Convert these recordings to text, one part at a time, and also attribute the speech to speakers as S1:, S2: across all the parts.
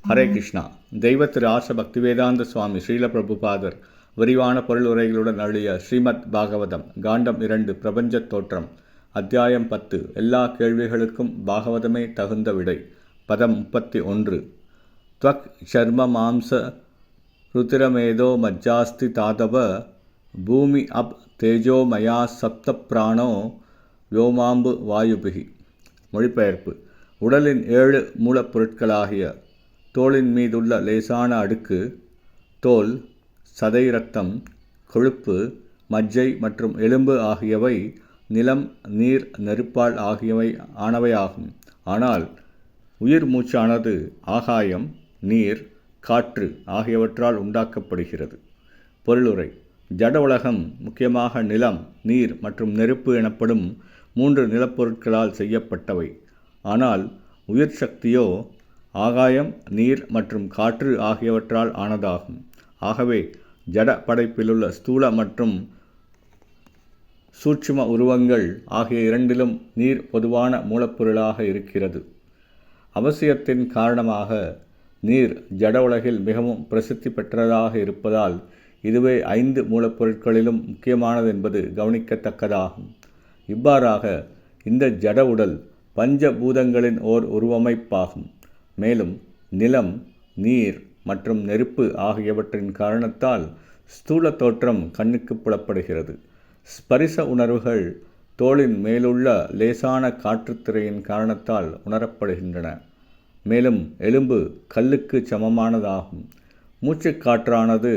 S1: ஹரே கிருஷ்ணா. தெய்வ திரு ஆச பக்திவேதாந்த சுவாமி ஸ்ரீல பிரபுபாதர் விரிவான பொருள் உரைகளுடன் அருளிய ஸ்ரீமத் பாகவதம் காண்டம் 2 பிரபஞ்சத் தோற்றம் அத்தியாயம் 10 எல்லா கேள்விகளுக்கும் பாகவதமே தகுந்த விடை. பதம் 31. த்வக் சர்ம மாம்ச ருத்திரமேதோ மஜ்ஜாஸ்தி தாதவ பூமி அப் தேஜோமயா சப்த பிராணோ வ்யோமாம்பு வாயுபிகி. மொழிபெயர்ப்பு: உடலின் 7 மூலப்பொருட்களாகிய தோலின் மீதுள்ள லேசான அடுக்கு, தோல், சதை, இரத்தம், கொழுப்பு, மஜ்ஜை மற்றும் எலும்பு ஆகியவை நிலம், நீர், நெருப்பால் ஆனவையாகும். ஆனால் உயிர் மூச்சானது ஆகாயம், நீர், காற்று ஆகியவற்றால் உண்டாக்கப்படுகிறது. பொருளுரை: ஜட உலகம் முக்கியமாக நிலம், நீர் மற்றும் நெருப்பு எனப்படும் 3 நிலப்பொருட்களால் செய்யப்பட்டவை. ஆனால் உயிர் சக்தியோ ஆகாயம், நீர் மற்றும் காற்று ஆகியவற்றால் ஆனதாகும். ஆகவே ஜட படைப்பிலுள்ள ஸ்தூல மற்றும் சூட்சும உருவங்கள் ஆகிய இரண்டிலும் நீர் பொதுவான மூலப்பொருளாக இருக்கிறது. அவசியத்தின் காரணமாக நீர் ஜட உலகில் மிகவும் பிரசித்தி பெற்றதாக இருப்பதால் இதுவே 5 மூலப்பொருட்களிலும் முக்கியமானது என்பது கவனிக்கத்தக்கதாகும். இவ்வாறாக இந்த ஜட உடல் பஞ்சபூதங்களின் ஓர் உருவமைப்பாகும். மேலும் நிலம், நீர் மற்றும் நெருப்பு ஆகியவற்றின் காரணத்தால் ஸ்தூல தோற்றம் கண்ணுக்கு புலப்படுகிறது. ஸ்பரிச உணர்வுகள் தோலின் மேலுள்ள லேசான காற்றுத்திரையின் காரணத்தால் உணரப்படுகின்றன. மேலும் எலும்பு கல்லுக்கு சமமானதாகும். மூச்சுக்காற்றானது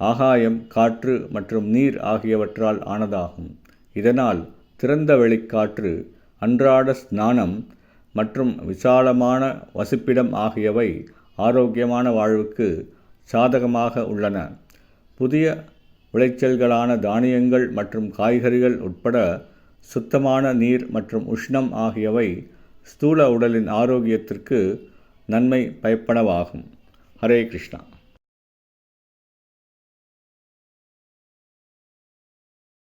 S1: ஆகாயம், காற்று மற்றும் நீர் ஆகியவற்றால் ஆனதாகும். இதனால் திறந்த வெளிக்காற்று, அன்றாட ஸ்நானம் மற்றும் விசாலமான வசிப்பிடம் ஆகியவை ஆரோக்கியமான வாழ்வுக்கு சாதகமாக உள்ளன. புதிய விளைச்சல்களான தானியங்கள் மற்றும் காய்கறிகள் உட்பட சுத்தமான நீர் மற்றும் உஷ்ணம் ஆகியவை ஸ்தூல உடலின் ஆரோக்கியத்திற்கு நன்மை பயப்பனவாகும். ஹரே கிருஷ்ணா.